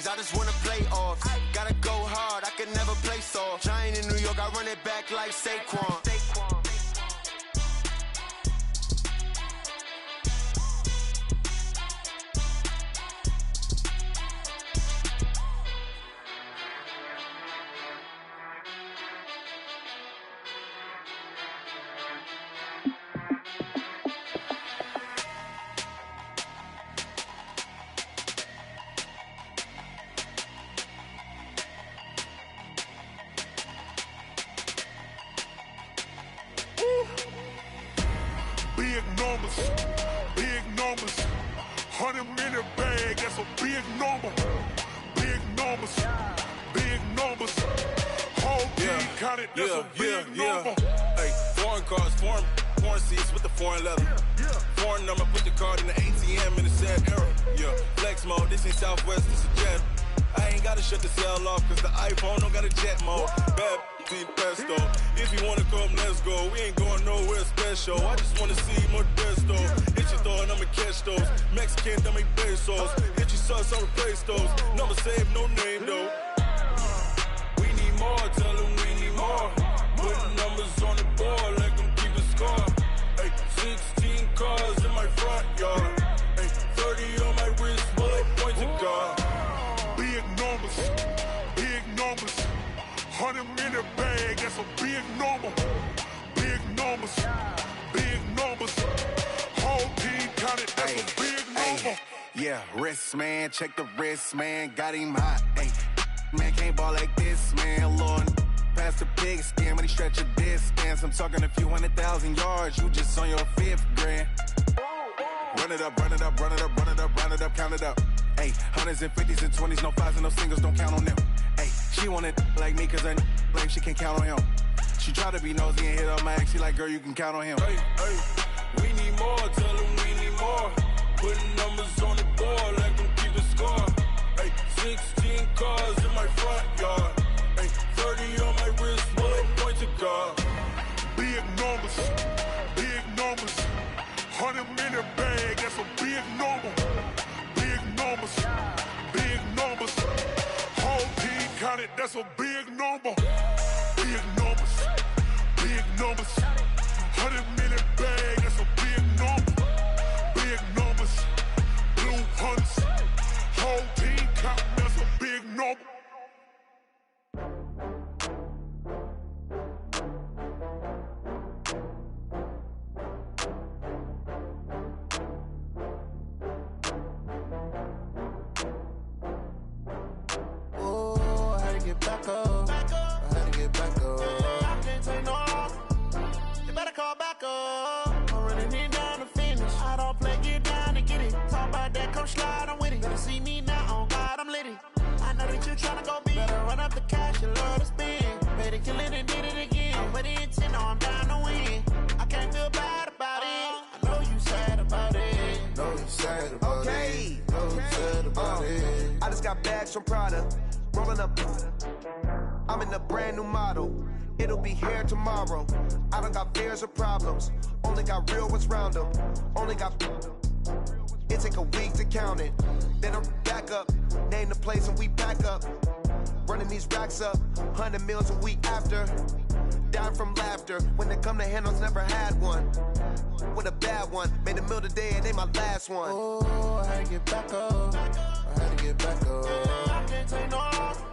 I just wanna play off. Gotta go hard, I can never play soft. Giant in New York, I run it back like Saquon. Big numbers, 100-minute bag, that's a big number. Big numbers, whole team counted, that's a big number. Hey, foreign cars, foreign seats with the foreign leather. Foreign number, put the card in the ATM in the sad era. Yeah, flex mode, this ain't Southwest, this is jet. I ain't gotta shut the cell off, cause the iPhone don't got a jet mode. Bad pesto. If you wanna come, let's go. We ain't going nowhere special. I just wanna see more desto. Hit your throw and I'ma catch those. Mexican, I make pesos. Hit your sauce, I'll replace those. Number save, no name though. We need more, tell them we need more. Putting numbers on the board, let them keep a score. Hey, 16 cars in my front yard. Hey, 30 on my wrist, bullet points of God. Big numbers, 100-minute bag, that's a big number. Big numbers, whole team counted, that's a big number. Yeah, wrist man, check the wrist man, got him hot. Ay, man can't ball like this, man. Lord, past the pig skin when he stretch a distance. I'm talking a few 100,000 yards, you just on your 5th grand. Run it up, count it up. Ay, hundreds and 50s and 20s, no 5s and no singles, don't count on them. Ay, she want it like me cause her lame, she can't count on him. She try to be nosy and hit up my ex, she like, girl, you can count on him. Hey, we need more, tell them we need more. Putting numbers on the board, let them keep a score. Hey, 16 cars in my front yard. Hey, 30 on my wrist, bullet points of God. Big numbers, 100-minute bag, that's a big number. Big numbers, whole team counted, that's a big number. Big numbers, 100-minute bag, that's a big number. Big numbers, blue hunts, whole team counting, that's a big number. Back up. I had to get back up. I can't take no loss. You better call back up. I'm running it down to finish. I don't play, get down to get it. Talk about that, come slide, I'm with it. Better see me now, on God, I'm litty. I know that you tryna go big. Better run up the cash, you love to spend. Better kill it and did it again. I'm with the intent, no, I'm down to win. I can't feel bad about it. I know you sad about it. Know you sad about it. Know you sad about it. I just got bags from Prada. Rolling up, I'm in a brand new model. It'll be here tomorrow. I don't got fears or problems. Only got real ones round them. Only got. It take a week to count it. Then I'm back up. Name the place and we back up. Running these racks up. 100 meals a week after. Down from laughter. When they come to handles, never had one. With a bad one. Made a meal today and they my last one. Oh, I had to get back up. I had to get back up. I can't take no loss.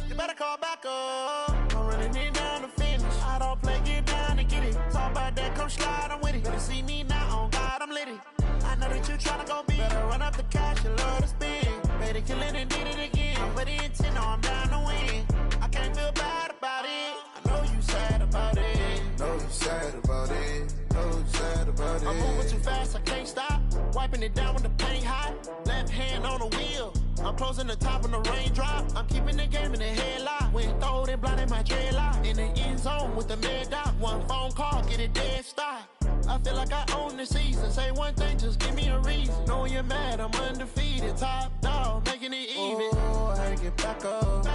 You better call back up. I'm running it down to finish. I don't play, get down to get it. Talk about that, come slide, I'm with it. Better see me now, on God, I'm litty. I know that you tryna go big. Better run up the cash, you love to spend. Better kill it and did it again. I'm with the intent, no, I'm down to win. I can't feel bad about it. I know you sad about it. Know you sad about it. Know you sad about it. I'm moving too fast, I can't stop. Wiping it down when the paint hot. Left hand on the wheel. I'm closing the top when the raindrop. I'm keeping the game in the headlock. When throwed and blinded my dreadlock. In the end zone with the mad dot. One phone call, get it dead stop. I feel like I own the season. Say one thing, just give me a reason. Knowing you're mad, I'm undefeated. Top dog, making it even. Oh, I had to get back up. I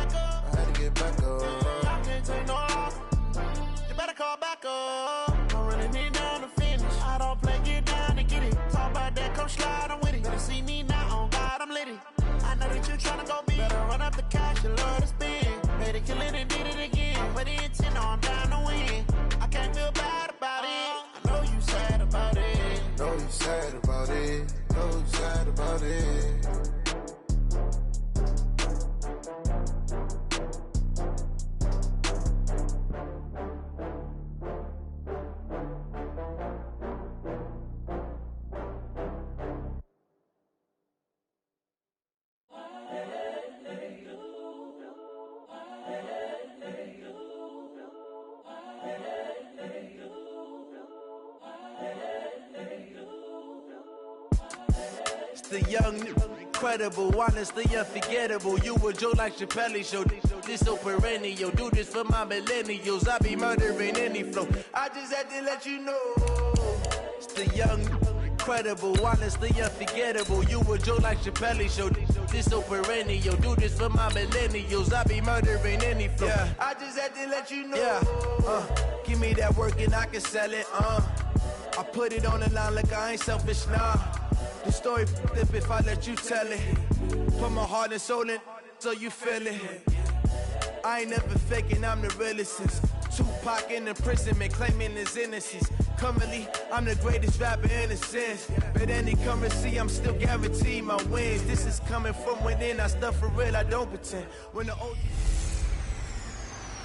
had to get back up. I can't take no loss. You better call back up. I'm running it down to finish. I don't play, get down to get it. Talk about that, come slide, I'm with it. Better see me now, on God, I'm litty. I know that you tryna go big. run up the cash, you love to spend. Made a killing and did it again. But the intent, no, I'm down to win. I can't feel bad about it. I know you sad about it. Know you sad about it. Know you sad about it. The young, incredible, honestly unforgettable. You were Joe like Chappelle show. This so perennial. Do this for my millennials. I be murdering any flow. I just had to let you know. It's the young, incredible, honestly unforgettable. You were Joe like Chappelle show. This so perennial. Do this for my millennials. I be murdering any flow. Yeah. I just had to let you know. Yeah. Give me that work and I can sell it. I put it on the line like I ain't selfish, nah. The story flip if I let you tell it. Put my heart and soul in so you feel it. I ain't never faking, I'm the realest since Tupac in imprisonment, claiming his innocence. Currently, I'm the greatest rapper in a sense. But any currency, I'm still guaranteed my wins. This is coming from within, I stuff for real, I don't pretend. When the old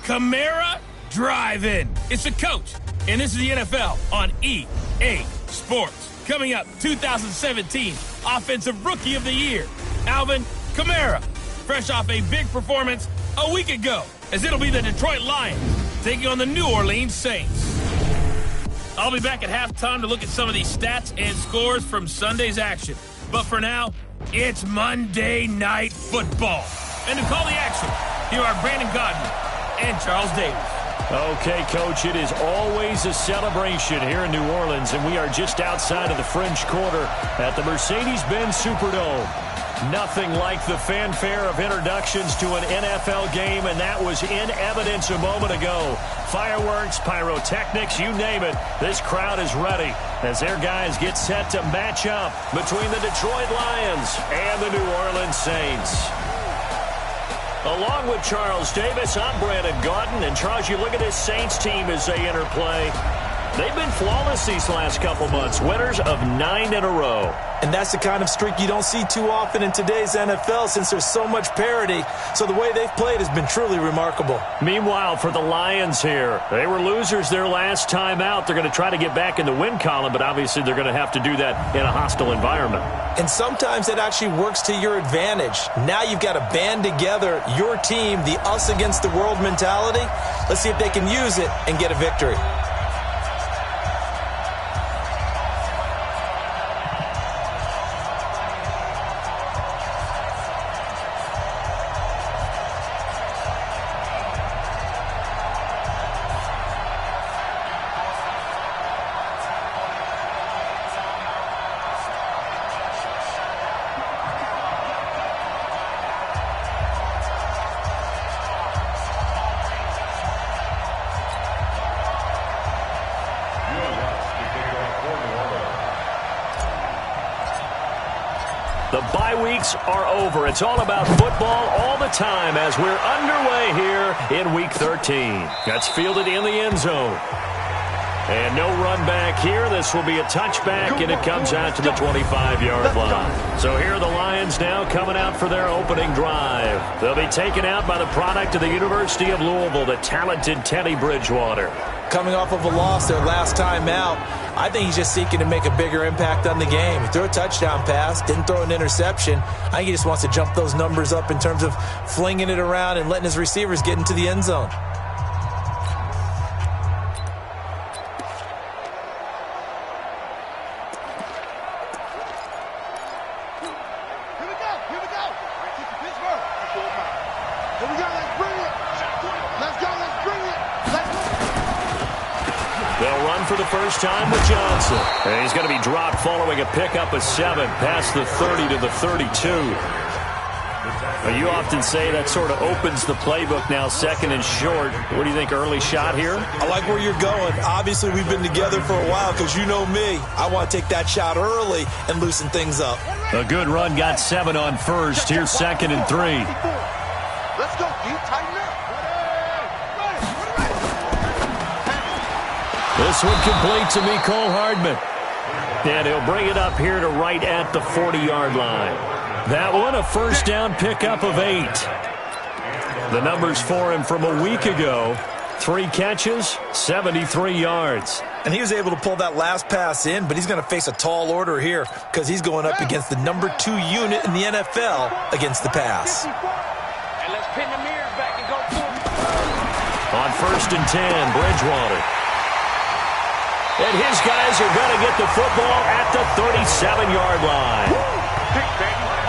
Camara Drive-In. It's the coach, and this is the NFL on EA Sports. Coming up, 2017 Offensive Rookie of the Year, Alvin Kamara, fresh off a big performance a week ago, as it'll be the Detroit Lions taking on the New Orleans Saints. I'll be back at halftime to look at some of these stats and scores from Sunday's action. But for now, it's Monday Night Football. And to call the action, here are Brandon Gaudin and Charles Davis. Okay, Coach, it is always a celebration here in New Orleans, and we are just outside of the French Quarter at the Mercedes-Benz Superdome. Nothing like the fanfare of introductions to an NFL game, and that was in evidence a moment ago. Fireworks, pyrotechnics, you name it. This crowd is ready as their guys get set to match up between the Detroit Lions and the New Orleans Saints. Along with Charles Davis, I'm Brandon Gaudin. And Charles, you look at this Saints team as they interplay. They've been flawless these last couple months, winners of 9 in a row. And that's the kind of streak you don't see too often in today's NFL since there's so much parity. So the way they've played has been truly remarkable. Meanwhile, for the Lions here, they were losers their last time out. They're going to try to get back in the win column, but obviously they're going to have to do that in a hostile environment. And sometimes it actually works to your advantage. Now you've got to band together your team, the us against the world mentality. Let's see if they can use it and get a victory. The bye weeks are over. It's all about football all the time as we're underway here in Week 13. That's fielded in the end zone. And no run back here. This will be a touchback, and it comes out to the 25-yard line. So here are the Lions now coming out for their opening drive. They'll be taken out by the product of the University of Louisville, the talented Teddy Bridgewater. Coming off of a loss their last time out, I think he's just seeking to make a bigger impact on the game. He threw a touchdown pass, didn't throw an interception. I think he just wants to jump those numbers up in terms of flinging it around and letting his receivers get into the end zone. They'll run for the first time with Johnson. And he's going to be dropped following a pickup of 7 past the 30 to the 32. Well, you often say that sort of opens the playbook now, second and short. What do you think, early shot here? I like where you're going. Obviously, we've been together for a while because you know me. I want to take that shot early and loosen things up. A good run, got 7 on first. Here's second and 3. Let's go, D. Tighten up. This one complete to Mecole Hardman. And he'll bring it up here to right at the 40-yard line. That one, a first down pickup of 8. The numbers for him from a week ago. 3 catches, 73 yards. And he was able to pull that last pass in, but he's going to face a tall order here because he's going up against the number 2 unit in the NFL against the pass. And let's pin the mirrors back and go through. On first and 10, Bridgewater. And his guys are going to get the football at the 37-yard line.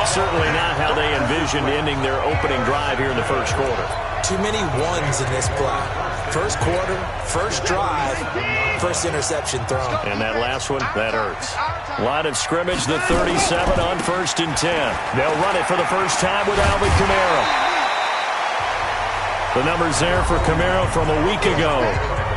Certainly not how they envisioned ending their opening drive here in the first quarter. Too many ones in this play. First quarter, first drive, first interception thrown. And that last one, that hurts. Line of scrimmage, the 37 on first and 10. They'll run it for the first time with Alvin Kamara. The numbers there for Kamara from a week ago.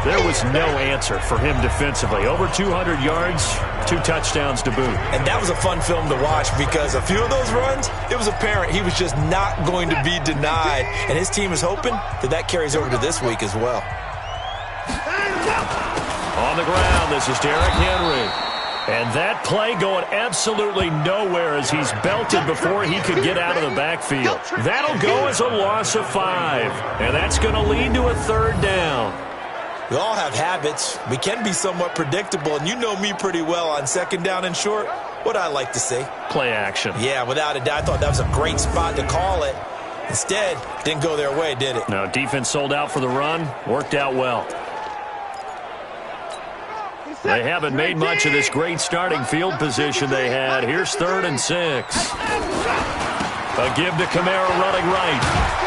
There was no answer for him defensively. Over 200 yards, 2 touchdowns to boot. And that was a fun film to watch because a few of those runs, it was apparent he was just not going to be denied. And his team is hoping that carries over to this week as well. On the ground, this is Derrick Henry. And that play going absolutely nowhere as he's belted before he could get out of the backfield. That'll go as a loss of 5. And that's going to lead to a third down. We all have habits. We can be somewhat predictable, and you know me pretty well on second down and short. What I like to see. Play action. Yeah, without a doubt. I thought that was a great spot to call it. Instead, didn't go their way, did it? No, defense sold out for the run. Worked out well. They haven't made much of this great starting field position they had. Here's 3rd and 6. A give to Kamara running right.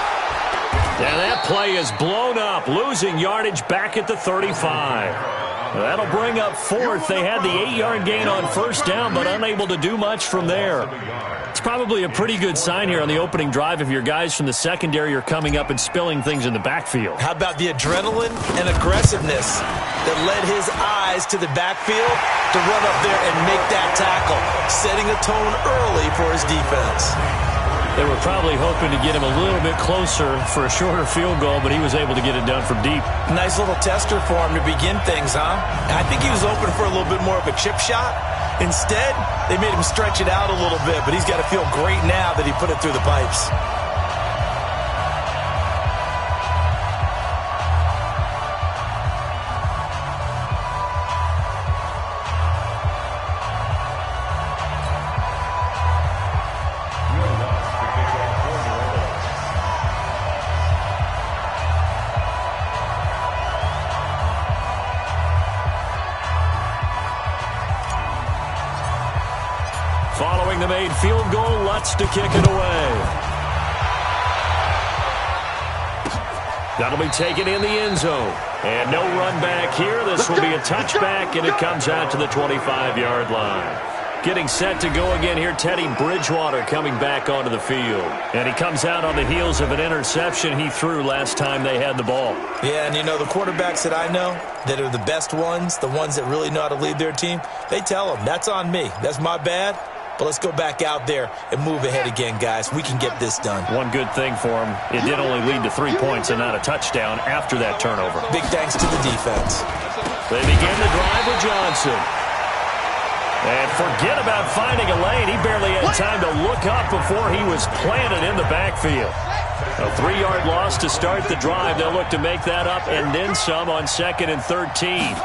And that play is blown up, losing yardage back at the 35. That'll bring up 4th. They had the 8-yard gain on first down, but unable to do much from there. It's probably a pretty good sign here on the opening drive if your guys from the secondary are coming up and spilling things in the backfield. How about the adrenaline and aggressiveness that led his eyes to the backfield to run up there and make that tackle, setting a tone early for his defense. They were probably hoping to get him a little bit closer for a shorter field goal, but he was able to get it done from deep. Nice little tester for him to begin things, huh? I think he was open for a little bit more of a chip shot. Instead, they made him stretch it out a little bit, but he's got to feel great now that he put it through the pipes. Following the made field goal, Lutz to kick it away. That'll be taken in the end zone. And no run back here. This will be a touchback, and it comes out to the 25-yard line. Getting set to go again here, Teddy Bridgewater coming back onto the field. And he comes out on the heels of an interception he threw last time they had the ball. Yeah, and you know, the quarterbacks that I know that are the best ones, the ones that really know how to lead their team, they tell them, that's on me. That's my bad. But let's go back out there and move ahead again, guys. We can get this done. One good thing for him, it did only lead to 3 points and not a touchdown after that turnover. Big thanks to the defense. They begin the drive with Johnson. And forget about finding a lane. He barely had time to look up before he was planted in the backfield. A 3-yard loss to start the drive. They'll look to make that up and then some on 2nd and 13.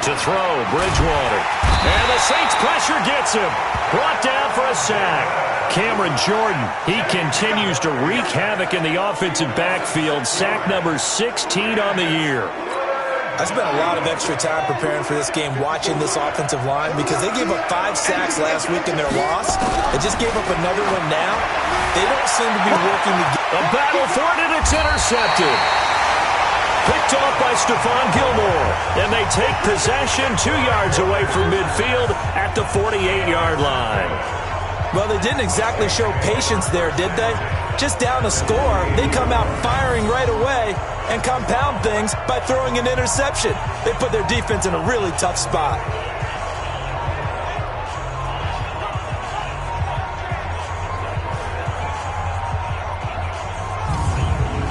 To throw, Bridgewater. And the Saints pressure gets him. Brought down for a sack. Cameron Jordan, he continues to wreak havoc in the offensive backfield. Sack number 16 on the year. I spent a lot of extra time preparing for this game watching this offensive line because they gave up 5 sacks last week in their loss. They just gave up another one now. They don't seem to be working together. A battle for it, and it's intercepted. Picked off by Stephon Gilmore. And they take possession 2 yards away from midfield at the 48-yard line. Well, they didn't exactly show patience there, did they? Just down a score, they come out firing right away and compound things by throwing an interception. They put their defense in a really tough spot.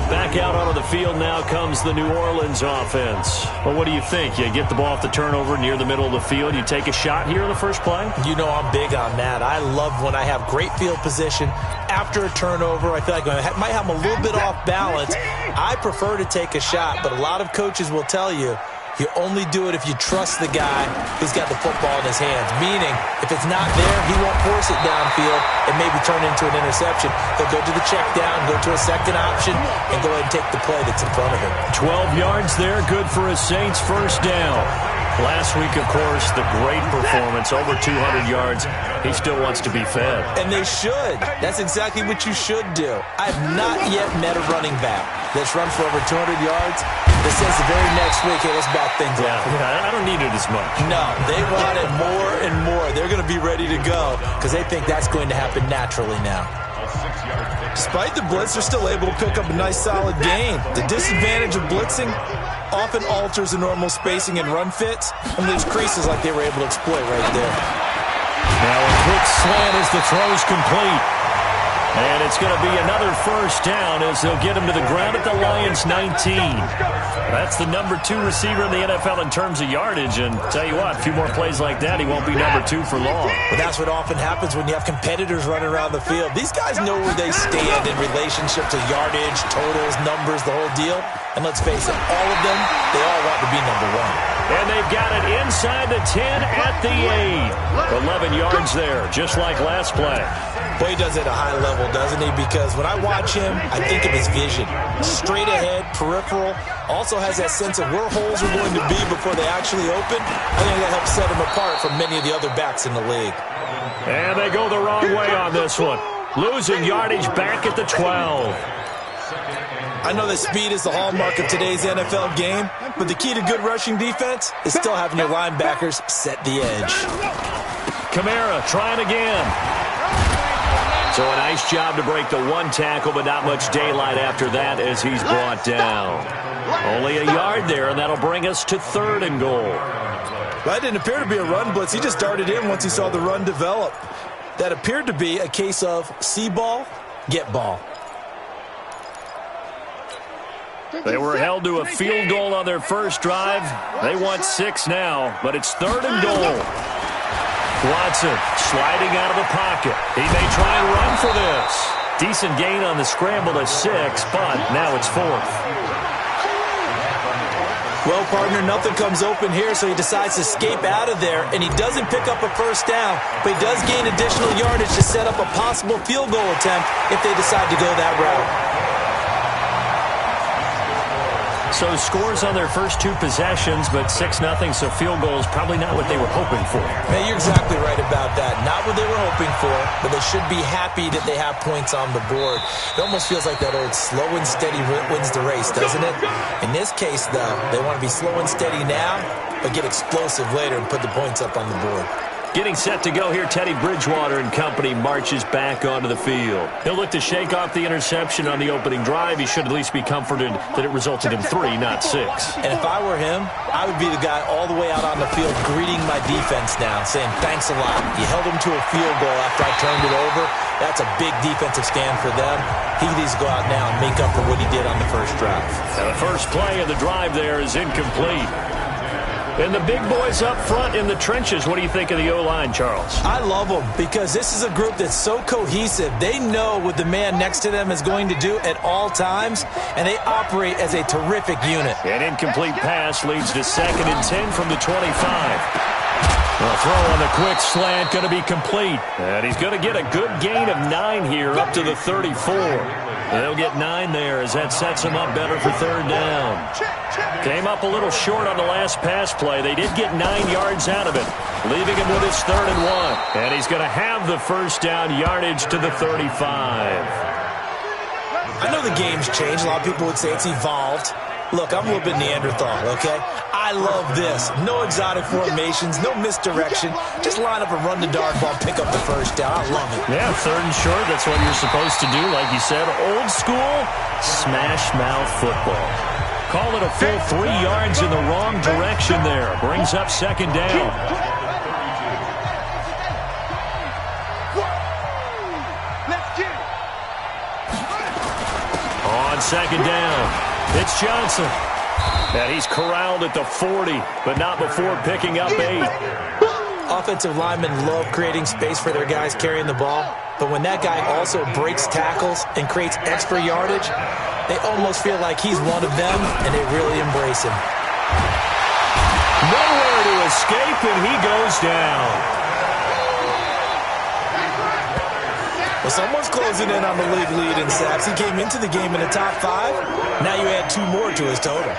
Back out onto the field now comes the New Orleans offense. Well, what do you think? You get the ball off the turnover near the middle of the field. You take a shot here in the first play? You know I'm big on that. I love when I have great field position after a turnover. I feel like I might have them a little bit off balance. I prefer to take a shot, but a lot of coaches will tell you you only do it if you trust the guy who's got the football in his hands. Meaning, if it's not there, he won't force it downfield and maybe turn into an interception. He'll go to the check down, go to a second option, and go ahead and take the play that's in front of him. 12 yards there, good for a Saints first down. Last week, of course, the great performance, over 200 yards. He still wants to be fed. And they should. That's exactly what you should do. I have not yet met a running back that's run for over 200 yards that says the very next week, hey, let's back things up. Yeah, I don't need it as much. No, they want it more and more. They're going to be ready to go because they think that's going to happen naturally now. Despite the blitz, they're still able to pick up a nice solid gain. The disadvantage of blitzing often alters the normal spacing and run fits and leaves creases like they were able to exploit right there. Now a quick slant as the throw's complete. And it's going to be another first down as they'll get him to the ground at the Lions' 19. That's the number 2 receiver in the NFL in terms of yardage. And tell you what, a few more plays like that, he won't be number 2 for long. But that's what often happens when you have competitors running around the field. These guys know where they stand in relationship to yardage, totals, numbers, the whole deal. And let's face it, all of them, they all want to be number 1. And they've got it inside the 10 at the 8. 11 yards there, just like last play. Boy, he does it at a high level, doesn't he? Because when I watch him, I think of his vision. Straight ahead, peripheral. Also has that sense of where holes are going to be before they actually open. I think that helps set him apart from many of the other backs in the league. And they go the wrong way on this one. Losing yardage back at the 12. I know that speed is the hallmark of today's NFL game, but the key to good rushing defense is still having your linebackers set the edge. Kamara trying again. So a nice job to break the 1 tackle, but not much daylight after that as he's brought down. Only a yard there, and that'll bring us to 3rd and goal. That didn't appear to be a run blitz. He just darted in once he saw the run develop. That appeared to be a case of see ball, get ball. They were held to a field goal on their first drive. They want 6 now, but it's 3rd and goal. Watson sliding out of the pocket. He may try and run for this. Decent gain on the scramble to 6, but now it's 4th. Well, partner, nothing comes open here, so he decides to escape out of there, and he doesn't pick up a first down, but he does gain additional yardage to set up a possible field goal attempt if they decide to go that route. So scores on their first 2 possessions, but 6-0, so field goal is probably not what they were hoping for. Man, you're exactly right about that. Not what they were hoping for, but they should be happy that they have points on the board. It almost feels like that old slow and steady wins the race, doesn't it? In this case, though, they want to be slow and steady now, but get explosive later and put the points up on the board. Getting set to go here, Teddy Bridgewater and company marches back onto the field. He'll look to shake off the interception on the opening drive. He should at least be comforted that it resulted in 3, not 6. And if I were him, I would be the guy all the way out on the field greeting my defense now, saying, thanks a lot. You held him to a field goal after I turned it over. That's a big defensive stand for them. He needs to go out now and make up for what he did on the first drive. And the first play of the drive there is incomplete. And the big boys up front in the trenches, what do you think of the O-line, Charles? I love them because this is a group that's so cohesive. They know what the man next to them is going to do at all times, and they operate as a terrific unit. An incomplete pass leads to 2nd and 10 from the 25. A throw on the quick slant going to be complete. And he's going to get a good gain of 9 here up to the 34. They'll get 9 there as that sets him up better for 3rd down. Came up a little short on the last pass play. They did get 9 yards out of it, leaving him with his 3rd and 1. And he's going to have the first down yardage to the 35. I know the game's changed. A lot of people would say it's evolved. Look, I'm a little bit Neanderthal, okay? I love this. No exotic formations, no misdirection. Just line up and run the dart ball, pick up the first down. I love it. Yeah, 3rd and short, that's what you're supposed to do. Like you said, old school, smash mouth football. Call it a full 3 yards in the wrong direction there. Brings up 2nd down. On 2nd down. It's Johnson. And he's corralled at the 40, but not before picking up 8. Offensive linemen love creating space for their guys carrying the ball, but when that guy also breaks tackles and creates extra yardage, they almost feel like he's one of them, and they really embrace him. Nowhere to escape, and he goes down. Well, someone's closing in on the league lead in sacks. He came into the game in the top 5. Now you add 2 more to his total.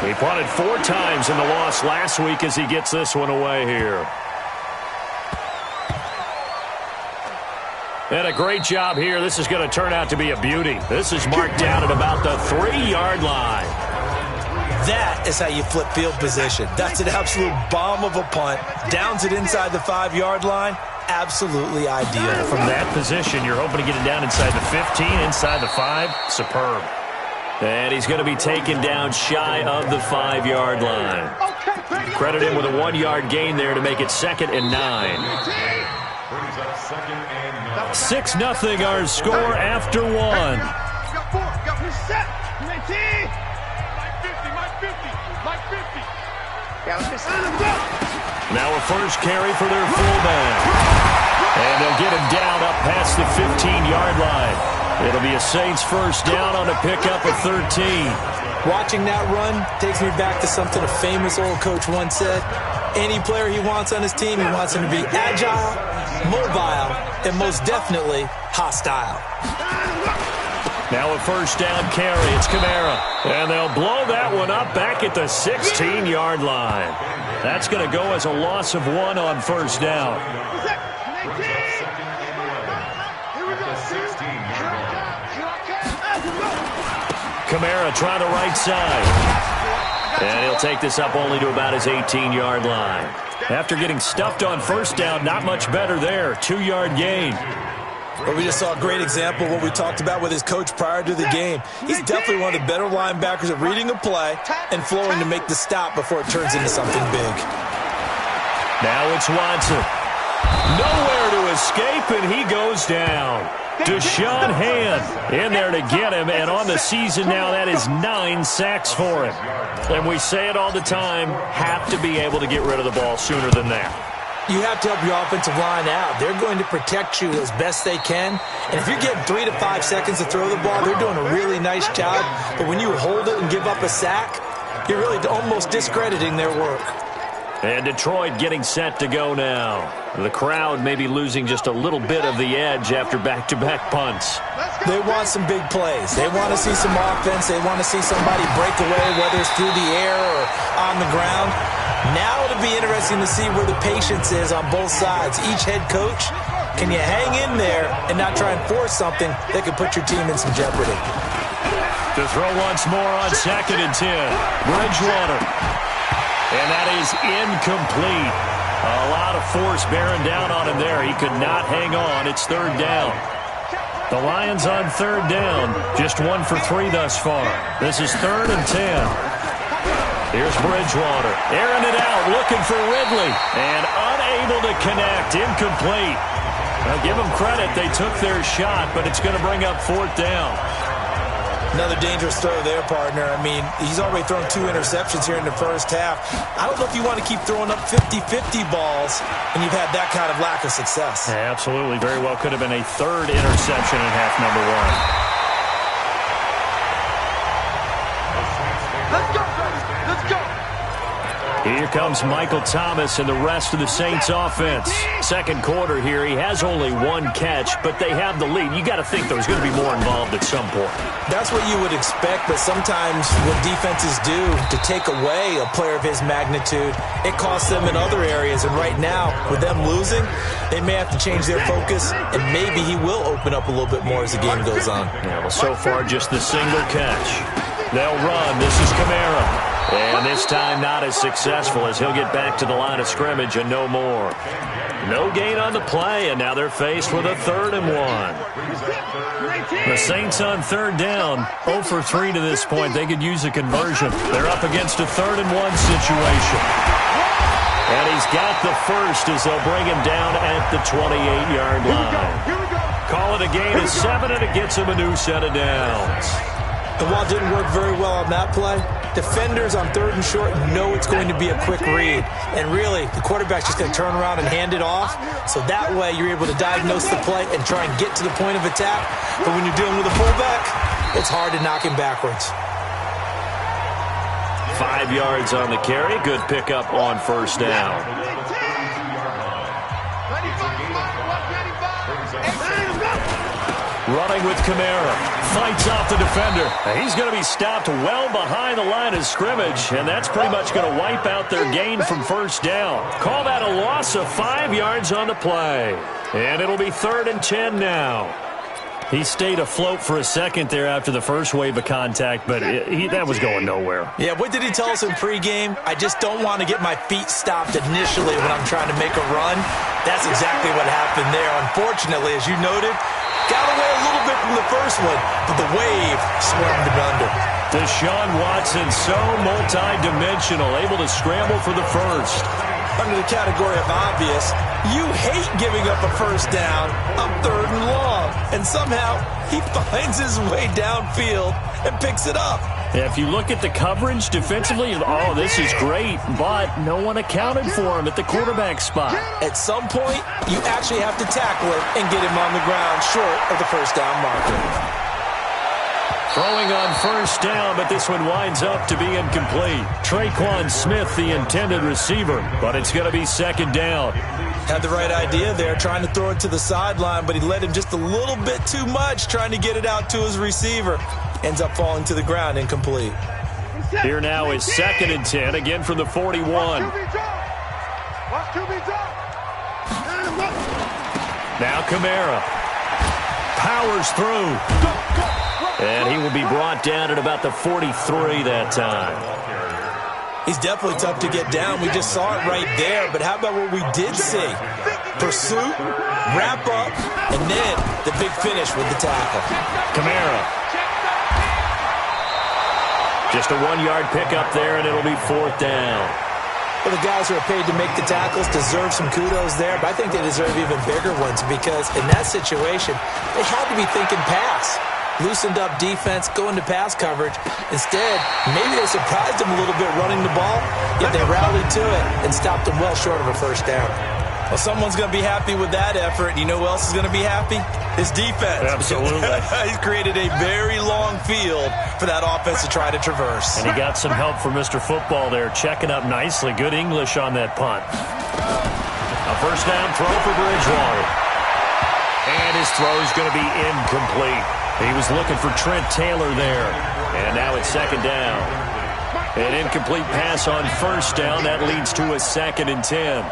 He punted 4 times in the loss last week as he gets this one away here. And a great job here. This is going to turn out to be a beauty. This is marked down at about the 3-yard line. That is how you flip field position. That's an absolute bomb of a punt. Downs it inside the 5-yard line. Absolutely ideal. From that position, you're hoping to get it down inside the 15, inside the 5. Superb. And he's going to be taken down shy of the 5-yard line. Credit him with a 1-yard gain there to make it 2nd and 9. 6-0 our score after 1. Now a first carry for their fullback. And they'll get him down up past the 15-yard line. It'll be a Saints first down on a pickup of 13. Watching that run takes me back to something a famous old coach once said. Any player he wants on his team, he wants him to be agile, mobile, and most definitely hostile. Now a first down carry. It's Kamara. And they'll blow that one up back at the 16-yard line. That's going to go as a loss of 1 on first down. Kamara trying the right side. And he'll take this up only to about his 18-yard line. After getting stuffed on first down, not much better there. 2-yard gain. Well, we just saw a great example of what we talked about with his coach prior to the game. He's definitely one of the better linebackers at reading a play and flowing to make the stop before it turns into something big. Now it's Watson. Nowhere to escape, and he goes down. Deshaun Hand in there to get him, and on the season now, that is 9 sacks for him. And we say it all the time, have to be able to get rid of the ball sooner than that. You have to help your offensive line out. They're going to protect you as best they can. And if you're getting 3 to 5 seconds to throw the ball, they're doing a really nice job. But when you hold it and give up a sack, you're really almost discrediting their work. And Detroit getting set to go now. The crowd may be losing just a little bit of the edge after back-to-back punts. They want some big plays. They want to see some offense. They want to see somebody break away, whether it's through the air or on the ground. Now it'll be interesting to see where the patience is on both sides. Each head coach, can you hang in there and not try and force something that could put your team in some jeopardy? To throw once more on 2nd and 10. Bridgewater. And that is incomplete. A lot of force bearing down on him there. He could not hang on. It's 3rd down. The Lions on 3rd down. Just 1 for 3 thus far. This is 3rd and 10. Here's Bridgewater. Airing it out, looking for Ridley. And unable to connect. Incomplete. Now give them credit. They took their shot, but it's going to bring up 4th down. Another dangerous throw there, partner. I mean, he's already thrown 2 interceptions here in the first half. I don't know if you want to keep throwing up 50-50 balls when you've had that kind of lack of success. Yeah, absolutely. Very well could have been a 3rd interception in half number 1. Here comes Michael Thomas and the rest of the Saints offense. Second quarter here, he has only one catch, but they have the lead. You got to think there's going to be more involved at some point. That's what you would expect, but sometimes what defenses do to take away a player of his magnitude, it costs them in other areas. And right now, with them losing, they may have to change their focus, and maybe he will open up a little bit more as the game goes on. Yeah, well, so far, just the single catch. They'll run. This is Kamara. And this time not as successful as he'll get back to the line of scrimmage and no more. No gain on the play, and now they're faced with a 3rd and 1. The Saints on 3rd down, 0 for 3 to this point. They could use a conversion. They're up against a 3rd and 1 situation. And he's got the first as they'll bring him down at the 28-yard line. Call it a gain of 7, and it gets him a new set of downs. And while it didn't work very well on that play, defenders on 3rd and short know it's going to be a quick read. And really, the quarterback's just going to turn around and hand it off. So that way, you're able to diagnose the play and try and get to the point of attack. But when you're dealing with a fullback, it's hard to knock him backwards. 5 yards on the carry. Good pickup on 1st down. Running with Kamara. Fights off the defender. He's going to be stopped well behind the line of scrimmage, and that's pretty much going to wipe out their gain from 1st down. Call that a loss of 5 yards on the play. And it'll be 3rd and 10 now. He stayed afloat for a second there after the first wave of contact, but that was going nowhere. Yeah, what did he tell us in pregame? I just don't want to get my feet stopped initially when I'm trying to make a run. That's exactly what happened there. Unfortunately, as you noted, got away a little bit from the first one, but the wave swarmed him under. Deshaun Watson, so multi-dimensional, able to scramble for the first. Under the category of obvious, you hate giving up a 1st down on 3rd and long. And somehow, he finds his way downfield and picks it up. Yeah, if you look at the coverage defensively, oh, this is great, but no one accounted for him at the quarterback spot. At some point, you actually have to tackle it and get him on the ground short of the 1st down marker. Throwing on 1st down, but this one winds up to be incomplete. Traquan Smith, the intended receiver, but it's going to be 2nd down. Had the right idea there, trying to throw it to the sideline, but he led him just a little bit too much, trying to get it out to his receiver. Ends up falling to the ground, incomplete. Here now is 2nd and 10, again from the 41. Now Kamara powers through. And he will be brought down at about the 43 that time. He's definitely tough to get down. We just saw it right there. But how about what we did see? Pursuit, wrap up, and then the big finish with the tackle. Kamara. Just a 1-yard pickup there, and it'll be 4th down. Well, the guys who are paid to make the tackles deserve some kudos there, but I think they deserve even bigger ones because in that situation, they had to be thinking pass. Loosened up defense, going to pass coverage. Instead, maybe they surprised him a little bit running the ball, yet they rallied to it and stopped him well short of a 1st down. Well, someone's going to be happy with that effort. You know who else is going to be happy? His defense. Absolutely. He's created a very long field for that offense to try to traverse. And he got some help from Mr. Football there, checking up nicely. Good English on that punt. A 1st down throw for Bridgewater. And his throw is going to be incomplete. He was looking for Trent Taylor there. And now it's 2nd down. An incomplete pass on 1st down. That leads to a 2nd and 10.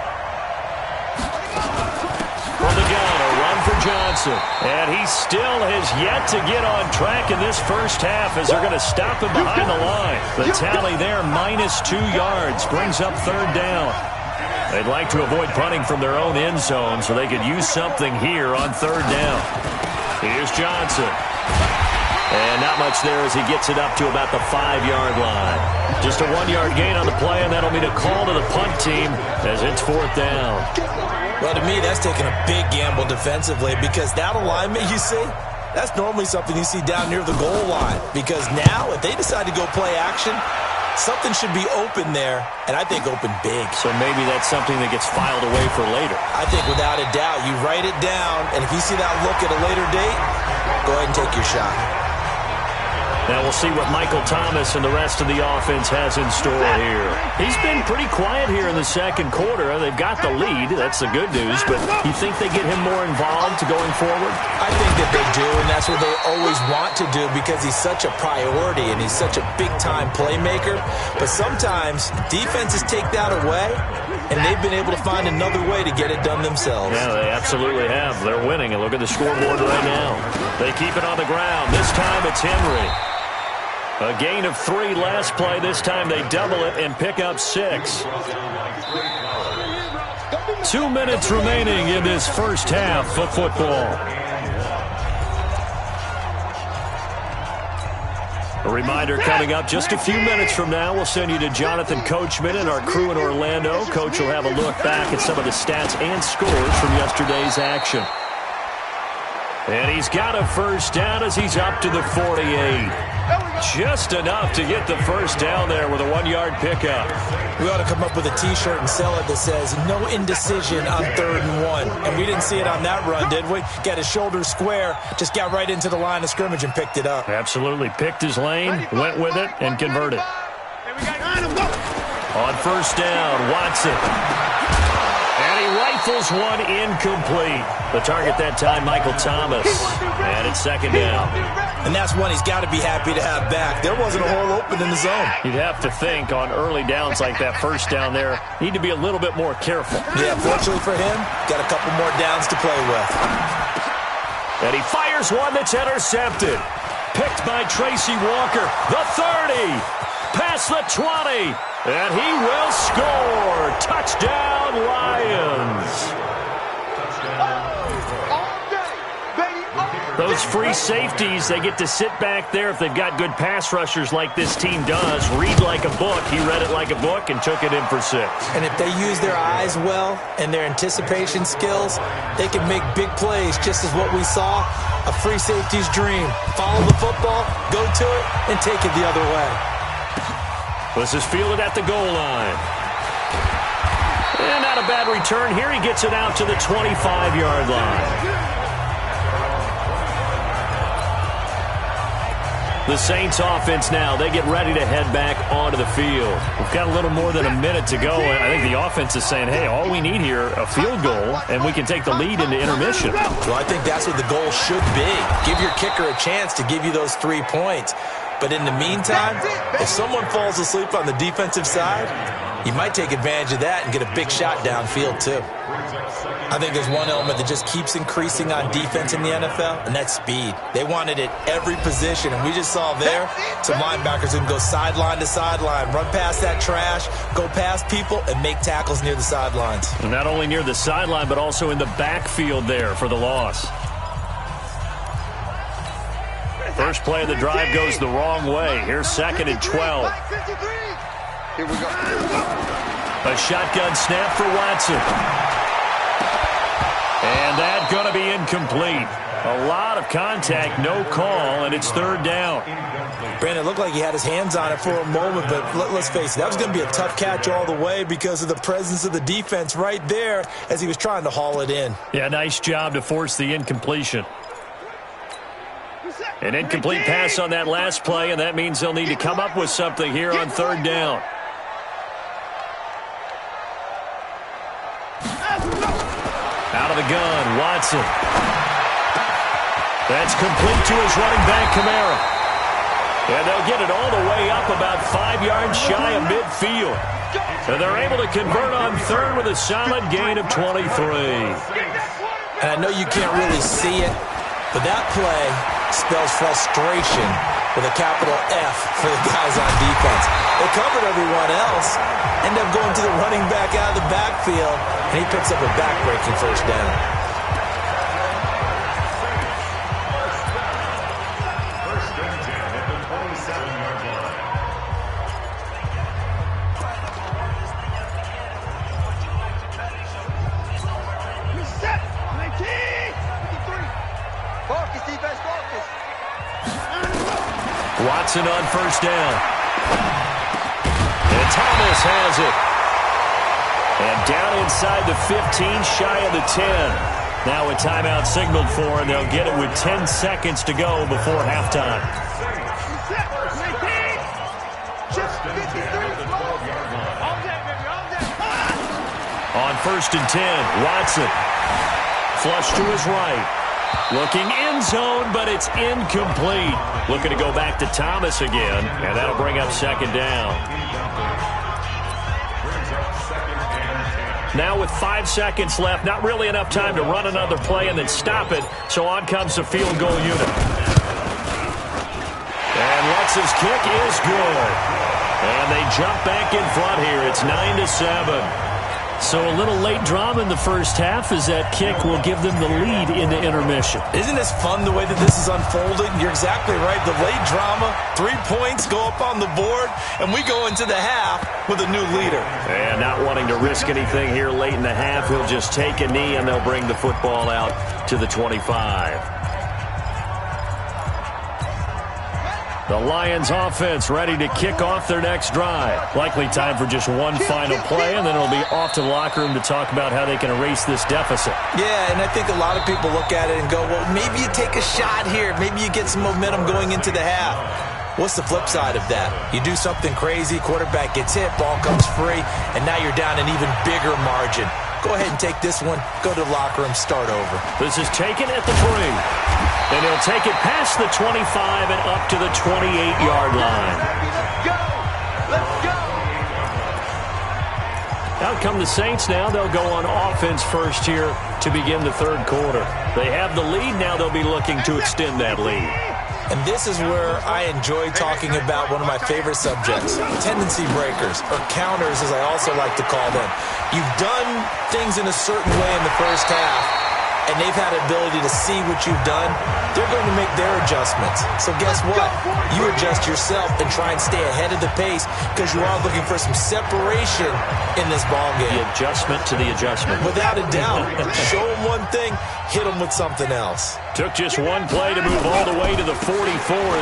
From the gun, a run for Johnson. And he still has yet to get on track in this 1st half as they're going to stop him behind the line. The tally there, -2 yards, brings up 3rd down. They'd like to avoid punting from their own end zone so they could use something here on 3rd down. Here's Johnson. And not much there as he gets it up to about the 5-yard line. Just a 1-yard gain on the play, and that'll be a call to the punt team as it's 4th down. Well, to me, that's taking a big gamble defensively because that alignment you see, that's normally something you see down near the goal line. Because now, if they decide to go play action, something should be open there, and I think open big. So maybe that's something that gets filed away for later. I think without a doubt, you write it down, and if you see that look at a later date, go ahead and take your shot. Now we'll see what Michael Thomas and the rest of the offense has in store here. He's been pretty quiet here in the second quarter. They've got the lead. That's the good news. But you think they get him more involved going forward? I think that they do, and that's what they always want to do because he's such a priority and he's such a big-time playmaker. But sometimes defenses take that away, and they've been able to find another way to get it done themselves. Yeah, they absolutely have. They're winning, and look at the scoreboard right now. They keep it on the ground. This time it's Henry. A gain of 3 last play. This time they double it and pick up 6. 2 minutes remaining in this first half of football. A reminder coming up just a few minutes from now. We'll send you to Jonathan Coachman and our crew in Orlando. Coach will have a look back at some of the stats and scores from yesterday's action. And he's got a first down as he's up to the 48. Just enough to get the first down there with a 1-yard pickup. We ought to come up with a T-shirt and sell it that says, no indecision on 3rd and 1. And we didn't see it on that run, did we? Got his shoulder square, just got right into the line of scrimmage and picked it up. Absolutely. Picked his lane, went with it, and converted. On first down, Watson. And he rifles one incomplete. The target that time, Michael Thomas. And it's 2nd down. And that's one he's got to be happy to have back. There wasn't a hole open in the zone. You'd have to think on early downs like that first down there, need to be a little bit more careful. Yeah, fortunately for him, got a couple more downs to play with. And he fires one that's intercepted. Picked by Tracy Walker. The 30. Past the 20. And he will score. Touchdown, Lions. Those free safeties, they get to sit back there if they've got good pass rushers like this team does. Read like a book. He read it like a book and took it in for 6. And if they use their eyes well and their anticipation skills, they can make big plays, just as what we saw, a free safety's dream. Follow the football, go to it, and take it the other way. This is fielded at the goal line. And not a bad return here. He gets it out to the 25-yard line. The Saints offense now, they get ready to head back onto the field. We've got a little more than a minute to go, and I think the offense is saying, hey, all we need here, a field goal, and we can take the lead into intermission. Well, I think that's what the goal should be. Give your kicker a chance to give you those 3 points. But in the meantime, if someone falls asleep on the defensive side, you might take advantage of that and get a big shot downfield too. I think there's one element that just keeps increasing on defense in the NFL, and that's speed. They want it at every position, and we just saw there some linebackers who can go sideline to sideline, run past that trash, go past people, and make tackles near the sidelines. Not only near the sideline, but also in the backfield there for the loss. First play of the drive goes the wrong way. Here's 2nd and 12. Here we go. A shotgun snap for Watson. And that's going to be incomplete. A lot of contact, no call, and it's 3rd down. Brandon, it looked like he had his hands on it for a moment, but let's face it, that was going to be a tough catch all the way because of the presence of the defense right there as he was trying to haul it in. Yeah, nice job to force the incompletion. An incomplete pass on that last play, and that means they'll need to come up with something here on 3rd down. Out of the gun, Watson. That's complete to his running back, Kamara. And they'll get it all the way up about 5 yards shy of midfield. And they're able to convert on 3rd with a solid gain of 23. And I know you can't really see it, but that play spells frustration with a capital F for the guys on defense. They covered everyone else, end up going to the running back out of the backfield, and he picks up a back-breaking first down. Watson on first down. And Thomas has it. And down inside the 15, shy of the 10. Now a timeout signaled for, and they'll get it with 10 seconds to go before halftime. 1st and 10. Watson. Flush to his right. Looking end zone, but it's incomplete. Looking to go back to Thomas again, and that'll bring up 2nd down. Now with 5 seconds left, not really enough time to run another play and then stop it, so on comes the field goal unit. And Lutz's kick is good. And they jump back in front here. It's 9-7. So a little late drama in the first half as that kick will give them the lead into intermission. Isn't this fun the way that this is unfolding? You're exactly right. The late drama, 3 points go up on the board, and we go into the half with a new leader. And not wanting to risk anything here late in the half, he'll just take a knee, and they'll bring the football out to the 25. The Lions offense ready to kick off their next drive. Likely time for just one final play, and then it'll be off to the locker room to talk about how they can erase this deficit. Yeah, and I think a lot of people look at it and go, well, maybe you take a shot here. Maybe you get some momentum going into the half. What's the flip side of that? You do something crazy, quarterback gets hit, ball comes free, and now you're down an even bigger margin. Go ahead and take this one, go to the locker room, start over. This is taken at the 3. And he'll take it past the 25 and up to the 28-yard line. Let's go! Out come the Saints now. They'll go on offense first here to begin the 3rd quarter. They have the lead. Now they'll be looking to extend that lead. And this is where I enjoy talking about one of my favorite subjects, tendency breakers, or counters as I also like to call them. You've done things in a certain way in the first half, and they've had an ability to see what you've done. They're going to make their adjustments. So guess what? You adjust yourself and try and stay ahead of the pace because you are looking for some separation in this ballgame. The adjustment to the adjustment. Without a doubt. Show them one thing, hit them with something else. Took just one play to move all the way to the 44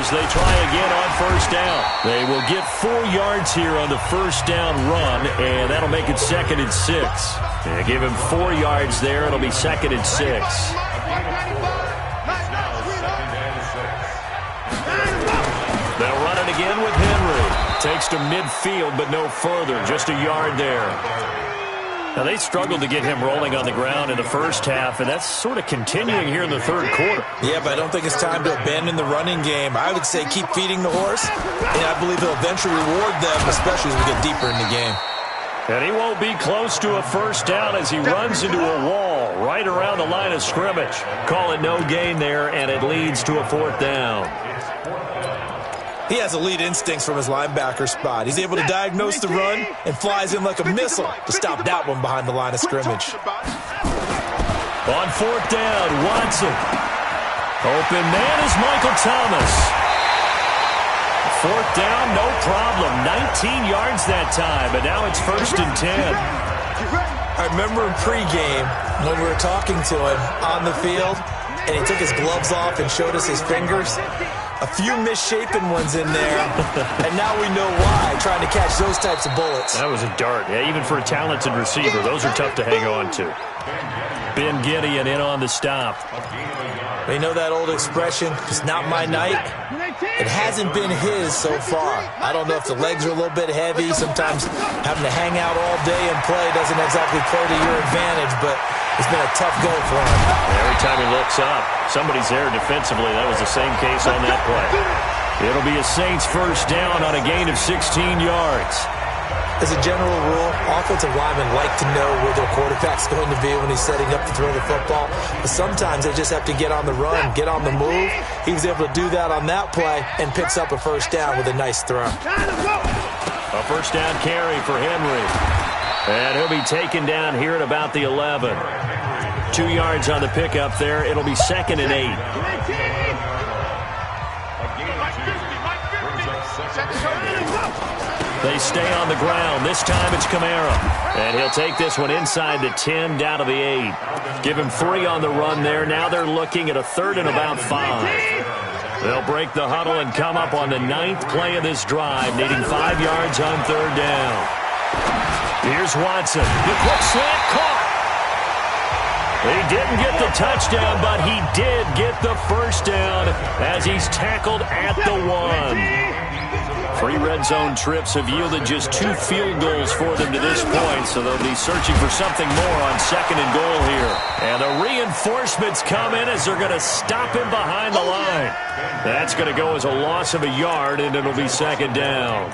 as they try again on 1st down. They will get 4 yards here on the 1st down run, and that'll make it 2nd and 6. They give him 4 yards there. It'll be 2nd and 6. They'll run it again with Henry. Takes to midfield, but no further. Just a yard there. Now, they struggled to get him rolling on the ground in the first half, and that's sort of continuing here in the 3rd quarter. Yeah, but I don't think it's time to abandon the running game. I would say keep feeding the horse, and I believe he'll eventually reward them, especially as we get deeper in the game. And he won't be close to a 1st down as he runs into a wall right around the line of scrimmage. Call it no gain there, and it leads to a 4th down. He has elite instincts from his linebacker spot. He's able to diagnose the run and flies in like a missile to stop that one behind the line of scrimmage. On 4th down, Watson. Open man is Michael Thomas. 4th down, no problem. 19 yards that time, but now it's 1st and 10. I remember in pregame when we were talking to him on the field, and he took his gloves off and showed us his fingers. A few misshapen ones in there, and now we know why, trying to catch those types of bullets. That was a dart. Yeah, even for a talented receiver, those are tough to hang on to. Ben Gideon in on the stop. You know that old expression, it's not my night? It hasn't been his so far. I don't know if the legs are a little bit heavy. Sometimes having to hang out all day and play doesn't exactly play to your advantage, but it's been a tough go for him. Every time he looks up, somebody's there defensively. That was the same case on that play. It'll be a Saints 1st down on a gain of 16 yards. As a general rule, offensive linemen like to know where their quarterback's going to be when he's setting up to throw the football. But sometimes they just have to get on the run, get on the move. He was able to do that on that play and picks up a 1st down with a nice throw. A 1st down carry for Henry. And he'll be taken down here at about the 11. 2 yards on the pickup there. It'll be 2nd and 8. They stay on the ground. This time it's Kamara. And he'll take this one inside the 10, down to the 8. Give him 3 on the run there. Now they're looking at a 3rd and about 5. They'll break the huddle and come up on the 9th play of this drive, needing 5 yards on 3rd down. Here's Watson. The quick slant caught. He didn't get the touchdown, but he did get the 1st down as he's tackled at the 1. 3 red zone trips have yielded just 2 field goals for them to this point, so they'll be searching for something more on 2nd and goal here. And the reinforcements come in as they're going to stop him behind the line. That's going to go as a loss of a yard, and it'll be 2nd down.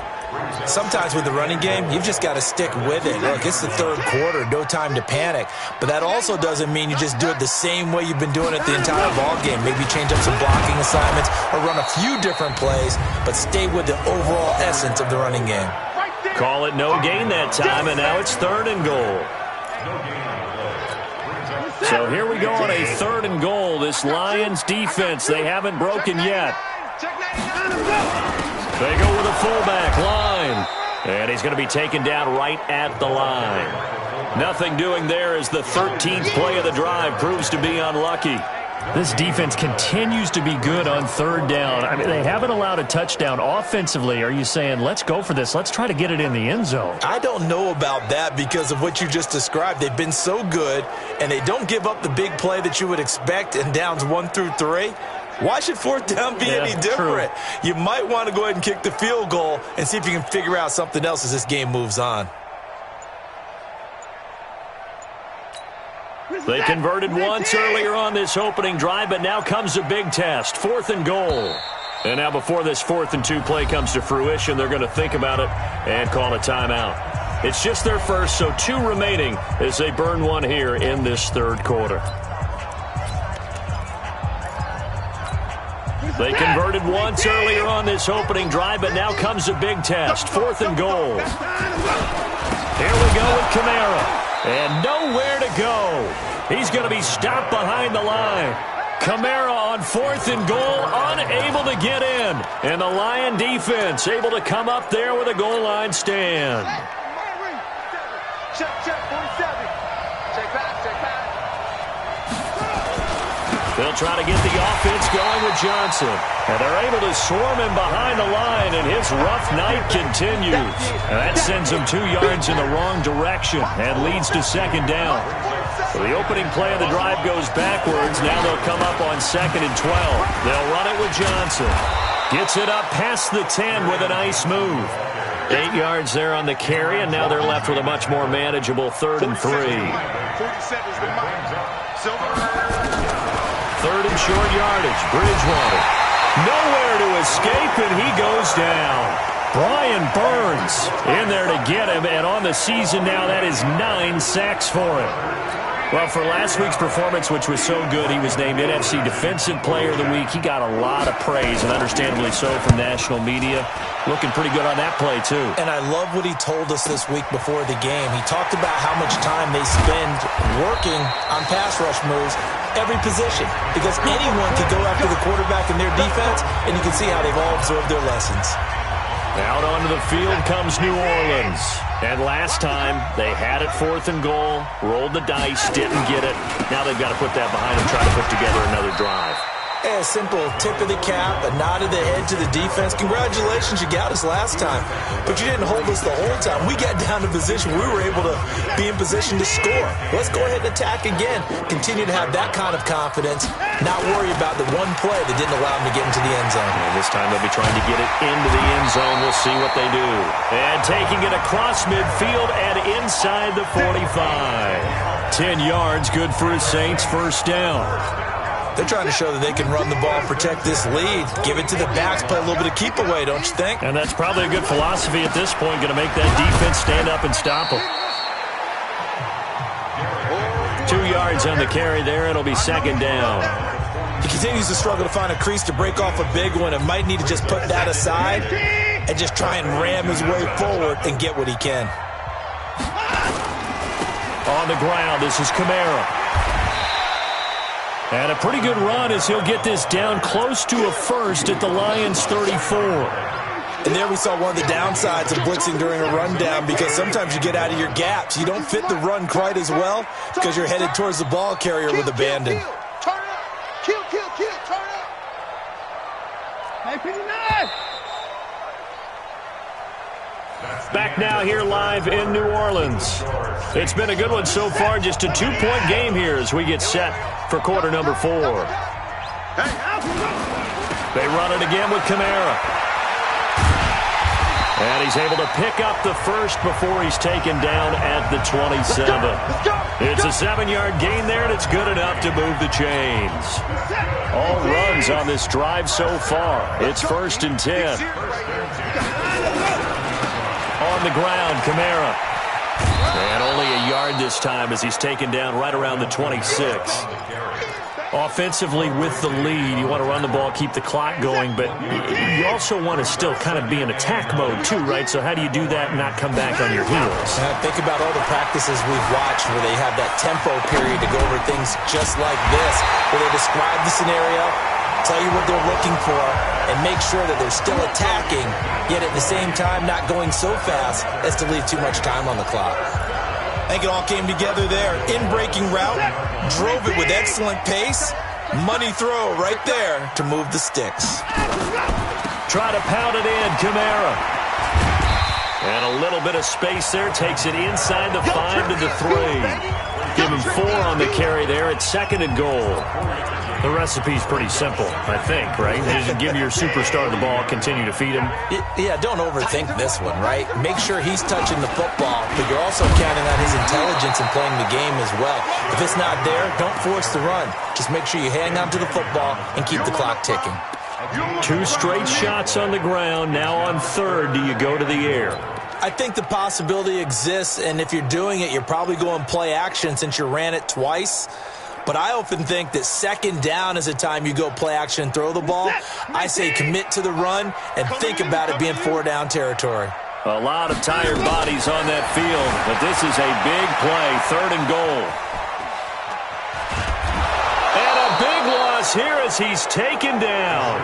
Sometimes with the running game, you've just got to stick with it. Look, it's the 3rd quarter, no time to panic. But that also doesn't mean you just do it the same way you've been doing it the entire ball game. Maybe change up some blocking assignments or run a few different plays, but stay with the overall essence of the running game. Call it no gain that time, and now it's 3rd and goal. So here we go on a 3rd and goal. This Lions defense, they haven't broken yet. They go with a fullback line. And he's going to be taken down right at the line. Nothing doing there as the 13th play of the drive proves to be unlucky. This defense continues to be good on 3rd down. I mean, they haven't allowed a touchdown offensively. Are you saying, let's go for this? Let's try to get it in the end zone. I don't know about that because of what you just described. They've been so good, and they don't give up the big play that you would expect in downs 1 through 3. Why should 4th down be any different? True. You might want to go ahead and kick the field goal and see if you can figure out something else as this game moves on. They converted once earlier on this opening drive, but now comes a big test. 4th and goal. And now before this 4th and 2 play comes to fruition, they're going to think about it and call a timeout. It's just their first, so 2 remaining as they burn one here in this 3rd quarter. They converted once earlier on this opening drive, but now comes a big test. 4th and goal. Here we go with Kamara. And nowhere to go. He's going to be stopped behind the line. Kamara on 4th and goal, unable to get in. And the Lion defense able to come up there with a goal line stand. Check, 47. Check back. They'll try to get the offense going with Johnson. And they're able to swarm him behind the line, and his rough night continues. And that sends him 2 yards in the wrong direction and leads to 2nd down. So the opening play of the drive goes backwards. Now they'll come up on 2nd and 12. They'll run it with Johnson. Gets it up past the 10 with a nice move. 8 yards there on the carry, and now they're left with a much more manageable 3rd and 3. 3rd and short yardage. Bridgewater. Nowhere to escape, and he goes down. Brian Burns in there to get him, and on the season now, that is 9 sacks for him. Well, for last week's performance, which was so good, he was named NFC Defensive Player of the Week. He got a lot of praise, and understandably so, from national media. Looking pretty good on that play, too. And I love what he told us this week before the game. He talked about how much time they spend working on pass rush moves, every position, because anyone can go after the quarterback in their defense, and you can see how they've all absorbed their lessons. Out onto the field comes New Orleans. And last time, they had it 4th and goal, rolled the dice, didn't get it. Now they've got to put that behind them, try to put together another drive. A simple tip of the cap, a nod of the head to the defense. Congratulations, you got us last time. But you didn't hold us the whole time. We got down to position. We were able to be in position to score. Let's go ahead and attack again. Continue to have that kind of confidence. Not worry about the one play that didn't allow them to get into the end zone. And this time they'll be trying to get it into the end zone. We'll see what they do. And taking it across midfield and inside the 45. 10 yards, good for a Saints first down. They're trying to show that they can run the ball and protect this lead. Give it to the backs, play a little bit of keep away, don't you think? And that's probably a good philosophy at this point, going to make that defense stand up and stop them. 2 yards on the carry there. It'll be 2nd down. He continues to struggle to find a crease to break off a big one and might need to just put that aside and just try and ram his way forward and get what he can. On the ground, this is Kamara. And a pretty good run as he'll get this down close to a first at the Lions 34. And there we saw one of the downsides of blitzing during a rundown, because sometimes you get out of your gaps. You don't fit the run quite as well because you're headed towards the ball carrier with abandon. Turn up. Kill. Turn up. Hey, 59. Back now here live in New Orleans. It's been a good one so far. Just a 2-point game here as we get set for quarter number 4. They run it again with Kamara. And he's able to pick up the first before he's taken down at the 27. It's a 7-yard gain there, and it's good enough to move the chains. All runs on this drive so far. It's 1st and 10. On the ground, Kamara. And only a yard this time as he's taken down right around the 26. Offensively with the lead, you want to run the ball, keep the clock going, but you also want to still kind of be in attack mode too, right? So how do you do that and not come back on your heels? Think about all the practices we've watched where they have that tempo period to go over things just like this, where they describe the scenario, tell you what they're looking for, and make sure that they're still attacking, yet at the same time not going so fast as to leave too much time on the clock. I think it all came together there. In-breaking route, drove it with excellent pace. Money throw right there to move the sticks. Try to pound it in, Kamara. And a little bit of space there. Takes it inside the 5 to the 3. Give him 4 on the carry there. It's 2nd and goal. The recipe's pretty simple, I think, right? Just give your superstar the ball, continue to feed him. Yeah, don't overthink this one, right? Make sure he's touching the football, but you're also counting on his intelligence in playing the game as well. If it's not there, don't force the run. Just make sure you hang on to the football and keep the clock ticking. 2 straight shots on the ground. Now on 3rd, do you go to the air? I think the possibility exists, and if you're doing it, you're probably going play action since you ran it twice. But I often think that 2nd down is the time you go play action and throw the ball. I say commit to the run and think about it being 4-down territory. A lot of tired bodies on that field, but this is a big play, 3rd and goal. And a big loss here as he's taken down.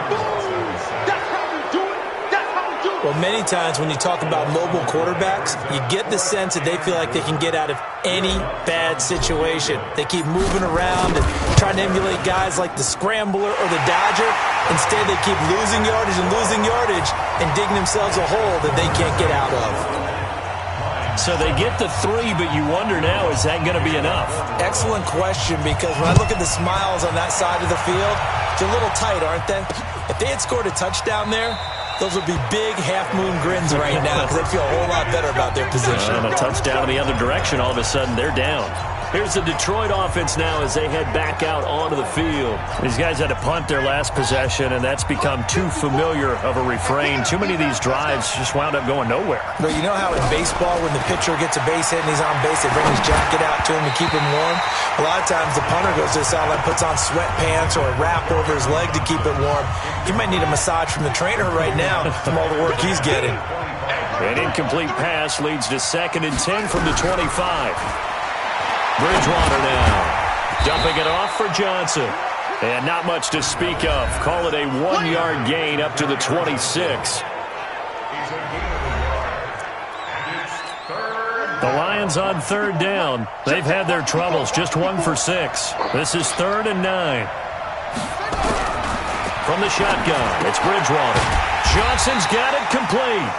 Well, many times when you talk about mobile quarterbacks, you get the sense that they feel like they can get out of any bad situation. They keep moving around and trying to emulate guys like the Scrambler or the Dodger. Instead, they keep losing yardage and digging themselves a hole that they can't get out of. So they get the 3, but you wonder now, is that going to be enough? Excellent question, because when I look at the smiles on that side of the field, they're a little tight, aren't they? If they had scored a touchdown there, those would be big half-moon grins right now because they feel a whole lot better about their position. And a touchdown in the other direction, all of a sudden they're down. Here's the Detroit offense now as they head back out onto the field. These guys had to punt their last possession, and that's become too familiar of a refrain. Too many of these drives just wound up going nowhere. But you know how in baseball, when the pitcher gets a base hit and he's on base, they bring his jacket out to him to keep him warm? A lot of times the punter goes to the sideline, puts on sweatpants or a wrap over his leg to keep it warm. He might need a massage from the trainer right now from all the work he's getting. An incomplete pass leads to 2nd and 10 from the 25. Bridgewater now, dumping it off for Johnson. And not much to speak of. Call it a 1-yard gain up to the 26. The Lions on 3rd down. They've had their troubles, just 1 for 6. This is 3rd and 9. From the shotgun, it's Bridgewater. Johnson's got it complete.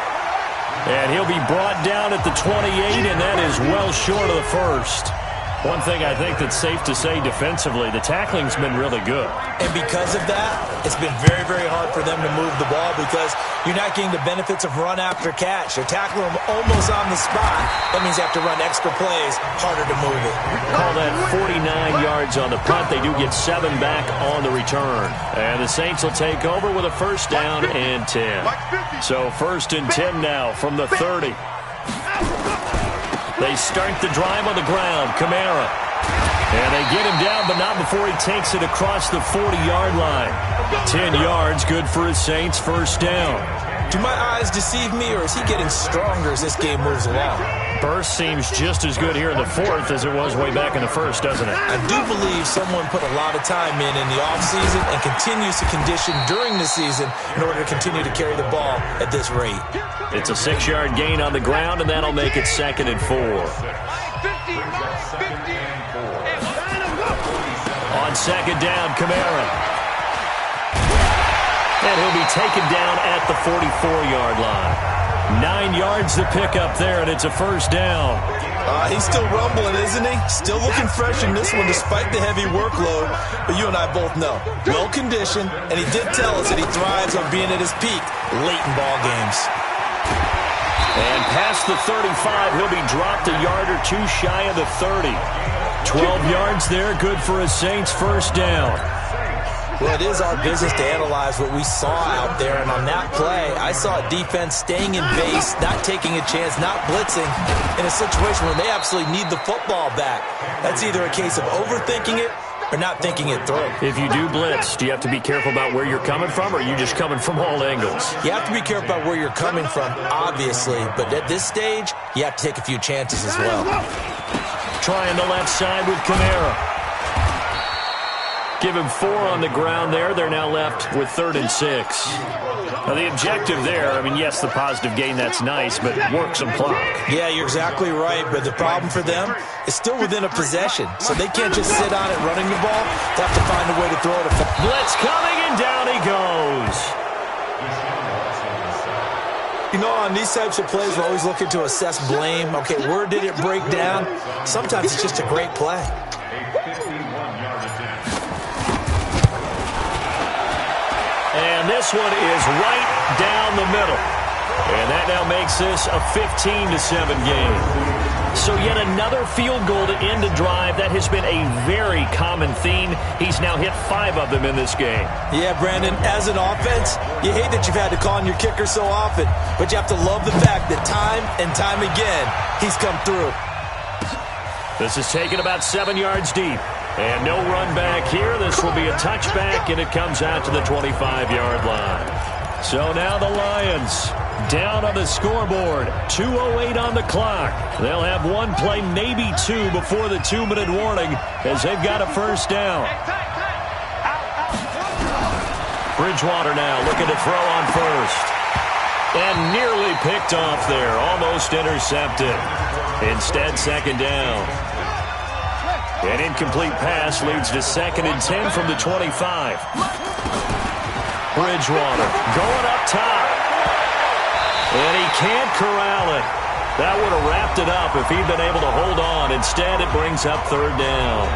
And he'll be brought down at the 28, and that is well short of the first. One thing I think that's safe to say defensively, the tackling's been really good. And because of that, it's been very, very hard for them to move the ball because you're not getting the benefits of run after catch. You're tackling them almost on the spot. That means you have to run extra plays, harder to move it. Call that 49 yards on the punt. They do get 7 back on the return. And the Saints will take over with a 1st down and 10. So 1st and 10 now from the 30. They start the drive on the ground. Kamara. And they get him down, but not before he takes it across the 40-yard line. 10 yards, good for his Saints, 1st down. Do my eyes deceive me, or is he getting stronger as this game moves along? Burst seems just as good here in the 4th as it was way back in the 1st, doesn't it? I do believe someone put a lot of time in the offseason and continues to condition during the season in order to continue to carry the ball at this rate. It's a 6-yard gain on the ground, and that'll make it 2nd and 4. On 2nd down, Kamara. And he'll be taken down at the 44-yard line. 9 yards to pick up there, and it's a 1st down. He's still rumbling, isn't he? Still looking fresh in this one despite the heavy workload. But you and I both know, well-conditioned, and he did tell us that he thrives on being at his peak late in ball games. And past the 35, he'll be dropped a yard or two shy of the 30. 12 yards there, good for a Saints first down. Well, it is our business to analyze what we saw out there, and on that play, I saw a defense staying in base, not taking a chance, not blitzing, in a situation where they absolutely need the football back. That's either a case of overthinking it or not thinking it through. If you do blitz, do you have to be careful about where you're coming from, or are you just coming from all angles? You have to be careful about where you're coming from, obviously, but at this stage, you have to take a few chances as well. Trying the left side with Kamara. Give him 4 on the ground there. They're now left with 3rd and 6. Now, the objective there, I mean, yes, the positive gain, that's nice, but work some clock. Yeah, you're exactly right, but the problem for them is still within a possession, so they can't just sit on it running the ball. They have to find a way to throw it. Blitz coming, and down he goes. You know, on these types of plays, we're always looking to assess blame. Okay, where did it break down? Sometimes it's just a great play. And this one is right down the middle. And that now makes this a 15-7 game. So yet another field goal to end a drive. That has been a very common theme. He's now hit 5 of them in this game. Yeah, Brandon, as an offense, you hate that you've had to call on your kicker so often, but you have to love the fact that time and time again, he's come through. This is taken about 7 yards deep. And no run back here. This will be a touchback, and it comes out to the 25-yard line. So now the Lions down on the scoreboard. 2:08 on the clock. They'll have one play, maybe two, before the 2-minute warning as they've got a first down. Bridgewater now looking to throw on first. And nearly picked off there. Almost intercepted. Instead, second down. An incomplete pass leads to 2nd and 10 from the 25. Bridgewater going up top. And he can't corral it. That would have wrapped it up if he'd been able to hold on. Instead, it brings up 3rd down.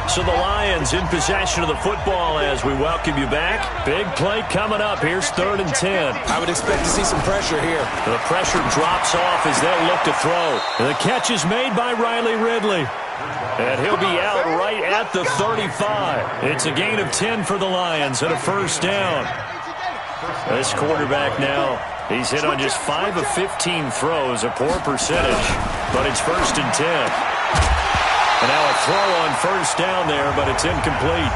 So the Lions in possession of the football as we welcome you back. Big play coming up. Here's 3rd and 10. I would expect to see some pressure here. The pressure drops off as they'll look to throw. The catch is made by Riley Ridley. And he'll be out right at the 35. It's a gain of 10 for the Lions and a first down. This quarterback now, he's hit on just 5 of 15 throws, a poor percentage, but it's 1st and 10. And now a throw on first down there, but it's incomplete.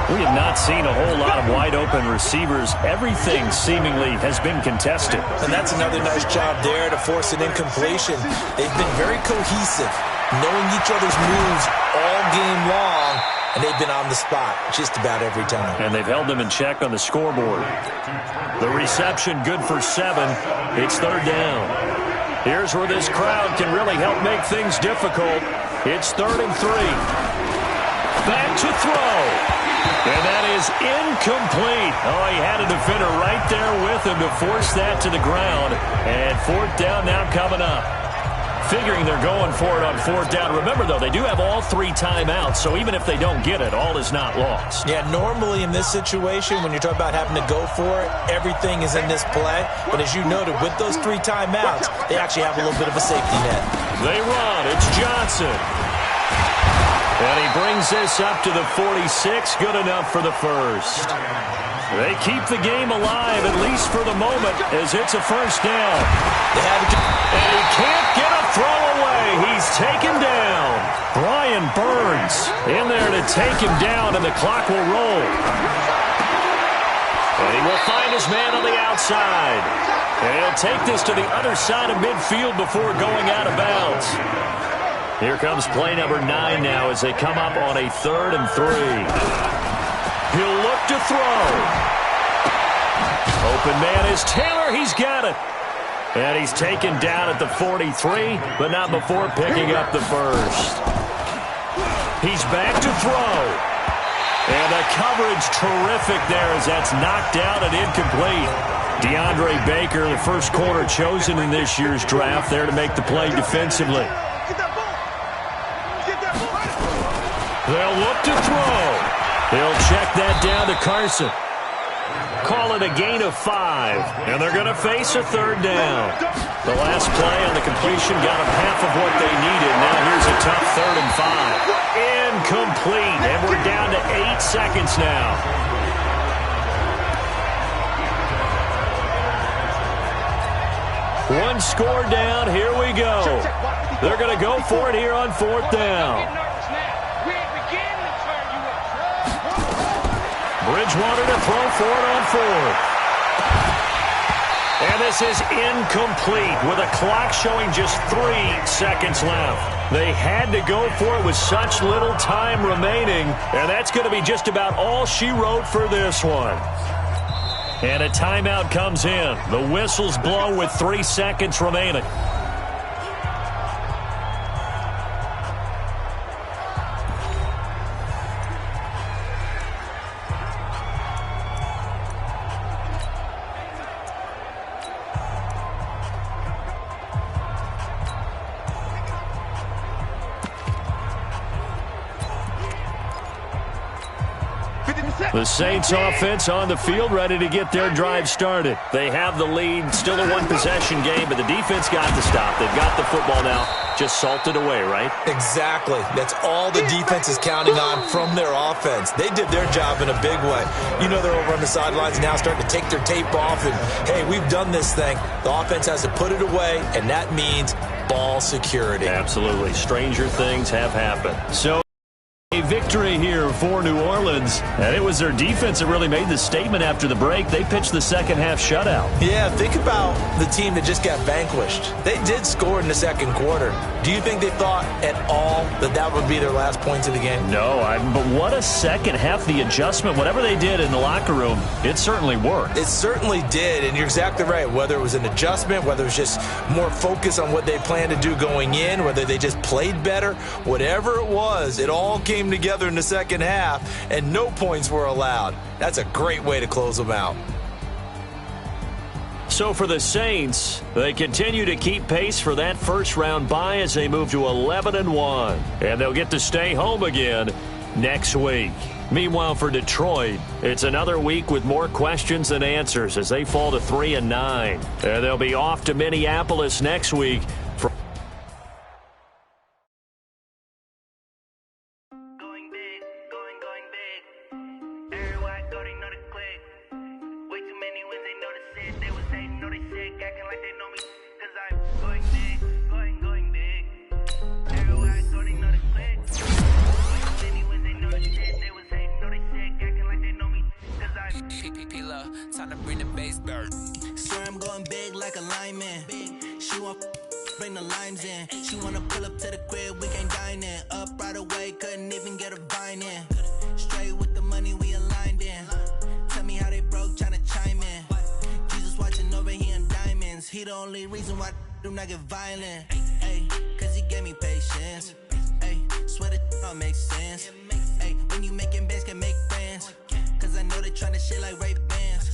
We have not seen a whole lot of wide-open receivers. Everything seemingly has been contested. And that's another nice job there to force an incompletion. They've been very cohesive, knowing each other's moves all game long, and they've been on the spot just about every time. And they've held them in check on the scoreboard. The reception good for 7. It's 3rd down. Here's where this crowd can really help make things difficult. It's 3rd and 3. Back to throw. And that is incomplete. Oh, he had a defender right there with him to force that to the ground. And 4th down now coming up. Figuring they're going for it on 4th down. Remember, though, they do have all 3 timeouts, so even if they don't get it, all is not lost. Yeah, normally in this situation, when you're talking about having to go for it, everything is in this play. But as you noted, with those 3 timeouts, they actually have a little bit of a safety net. They run. It's Johnson. And he brings this up to the 46. Good enough for the first. They keep the game alive, at least for the moment, as it's a first down. And he can't get a throw away. He's taken down. Brian Burns in there to take him down, and the clock will roll. And he will find his man on the outside. And he'll take this to the other side of midfield before going out of bounds. Here comes play number 9 now as they come up on a 3rd and 3. He'll look to throw. Open man is Taylor. He's got it. And he's taken down at the 43, but not before picking up the first. He's back to throw. And the coverage terrific there as that's knocked out and incomplete. DeAndre Baker, the first corner chosen in this year's draft, there to make the play defensively. They'll look to throw. He'll check that down to Carson. Call it a gain of 5, and they're going to face a third down. The last play on the completion got them half of what they needed. Now here's a tough 3rd and 5. Incomplete, and we're down to 8 seconds now. One score down, here we go. They're going to go for it here on 4th down. Bridgewater to throw for it on 4th. And this is incomplete with a clock showing just 3 seconds left. They had to go for it with such little time remaining, and that's going to be just about all she wrote for this one. And a timeout comes in. The whistles blow with 3 seconds remaining. The Saints offense on the field, ready to get their drive started. They have the lead, still a one-possession game, but the defense got to stop. They've got the football now, just salted away, right? Exactly. That's all the defense is counting on from their offense. They did their job in a big way. You know they're over on the sidelines now starting to take their tape off, and, hey, we've done this thing. The offense has to put it away, and that means ball security. Absolutely. Stranger things have happened. So a victory here for New Orleans, and it was their defense that really made the statement after the break. They pitched the second-half shutout. Yeah, think about the team that just got vanquished. They did score in the second quarter. Do you think they thought at all that that would be their last points of the game? No, but what a second half. The adjustment, whatever they did in the locker room, it certainly worked. It certainly did, and you're exactly right. Whether it was an adjustment, whether it was just more focus on what they planned to do going in, whether they just played better, whatever it was, it all came together in the second half, and no points were allowed. That's a great way to close them out. So for the Saints, they continue to keep pace for that first-round bye as they move to 11-1, and they'll get to stay home again next week. Meanwhile, for Detroit, it's another week with more questions than answers as they fall to 3-9, and they'll be off to Minneapolis next week. Time to bring the bass back. Swear I'm going big like a lineman. She want bring the limes in. She wanna pull up to the crib, we can't dine in. Up right away, couldn't even get a vine in. Straight with the money we aligned in. Tell me how they broke, tryna chime in. Jesus watching over here in diamonds. He the only reason why I do not get violent. Ay, cause he gave me patience. Ay, swear that all makes sense. Ay, when you making bands, can make friends. Cause I know they tryna shit like Ray Bans.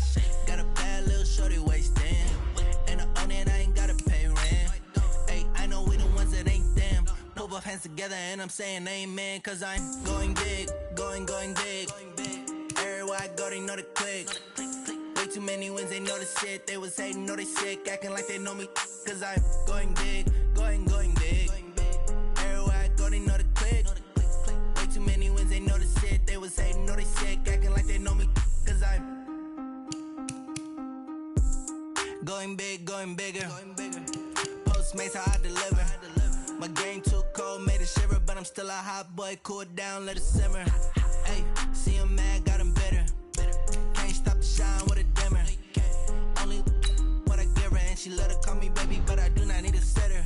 Got a bad little shorty wasting. And I own it, I ain't gotta pay rent. Ay, I know we the ones that ain't them. Pull both hands together and I'm saying amen. Cause I'm going big, going big. Everywhere I go, they know the click. Way too many wins, they know the shit. They was hating, know they sick, acting like they know me. Cause I'm going big, going big. Everywhere I go, they know the click. Way too many wins, they know the shit. They was hating, know they sick, acting like they know me. Cause I'm going big, going bigger. Postmates how I deliver. My game too cold, made it shiver, but I'm still a hot boy. Cool it down, let it simmer. Hey, see him mad, got him bitter. Can't stop the shine with a dimmer. Only what I give her, and she let her call me baby, but I do not need a sitter.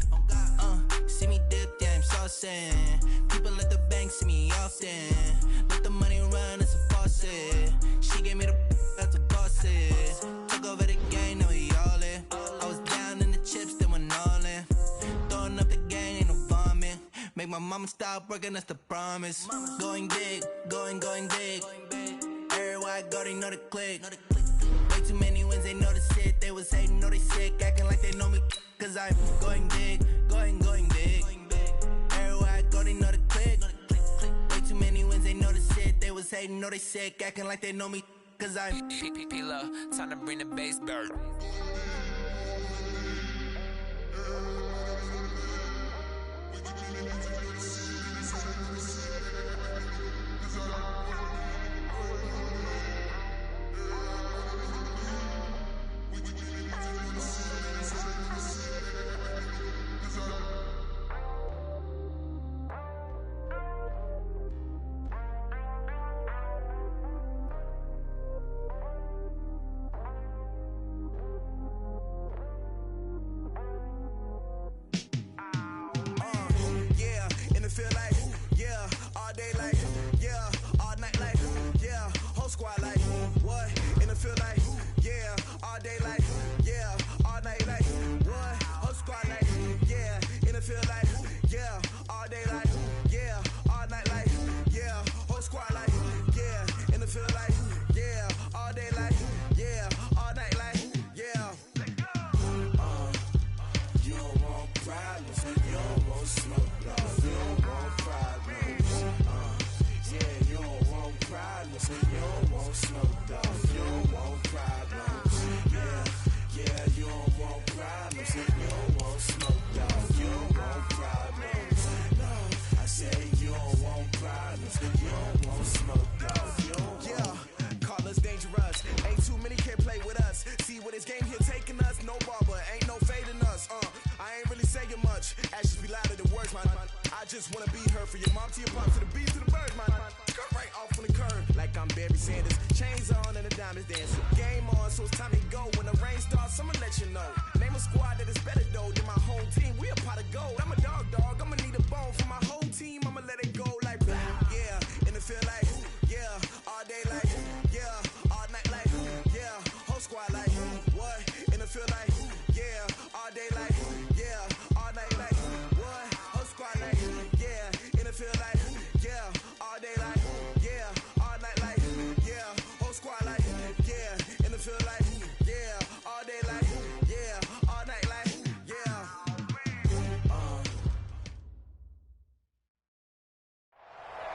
See me dip, yeah, I'm saucing. People at the bank see me often. Let the money run, it's a faucet. She gave me the that's a boss it. Took over the game, now we all in. I was down in the chips, then went all in. Throwing up the gang, ain't no vomit. Make my mama stop working, that's the promise. Going big, going big. Everywhere I go, they know the click. Way too many wins, they know the shit. They was hating, know they sick, acting like they know me. Cause I'm going big, going big. Everywhere I go, they know the click. Way too many wins, they know the shit. They was hating, know they sick, acting like they know me. cause I'm P-P-P-P-Lo, time to bring the bass bird.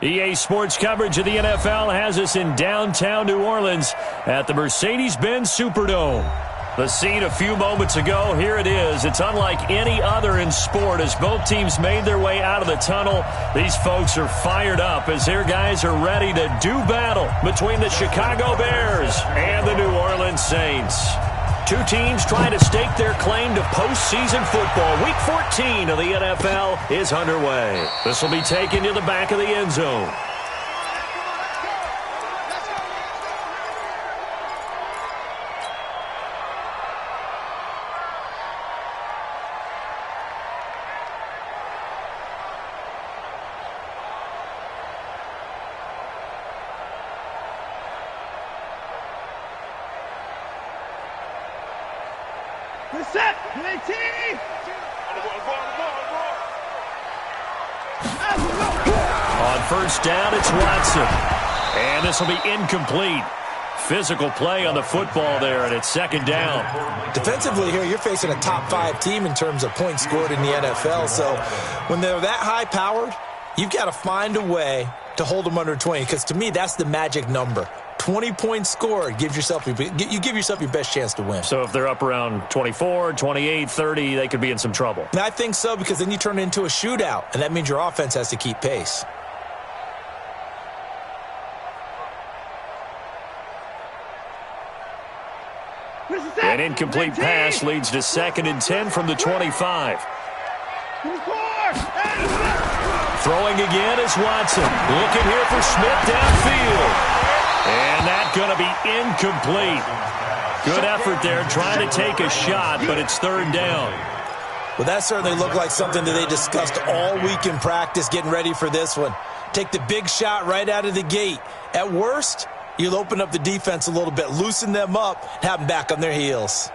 EA Sports coverage of the NFL has us in downtown New Orleans at the Mercedes-Benz Superdome. The scene a few moments ago, here it is. It's unlike any other in sport as both teams made their way out of the tunnel. These folks are fired up as their guys are ready to do battle between the Chicago Bears and the New Orleans Saints. Two teams trying to stake their claim to postseason football. Week 14 of the NFL is underway. This will be taken to the back of the end zone. On first down, it's Watson. And this will be incomplete. Physical play on the football there, and it's second down. Defensively here, you're facing a top-5 team in terms of points scored in the NFL. So when they're that high-powered, you've got to find a way to hold them under 20, because to me, that's the magic number. 20 points scored, you give yourself your best chance to win. So if they're up around 24, 28, 30, they could be in some trouble. And I think so, because then you turn it into a shootout, and that means your offense has to keep pace. An incomplete pass leads to 2nd and 10 from the 25. Throwing again is Watson. Looking here for Smith downfield. And that's going to be incomplete. Good effort there trying to take a shot, but it's third down. Well, that certainly looked like something that they discussed all week in practice getting ready for this one. Take the big shot right out of the gate. At worst, you'll open up the defense a little bit, loosen them up, have them back on their heels.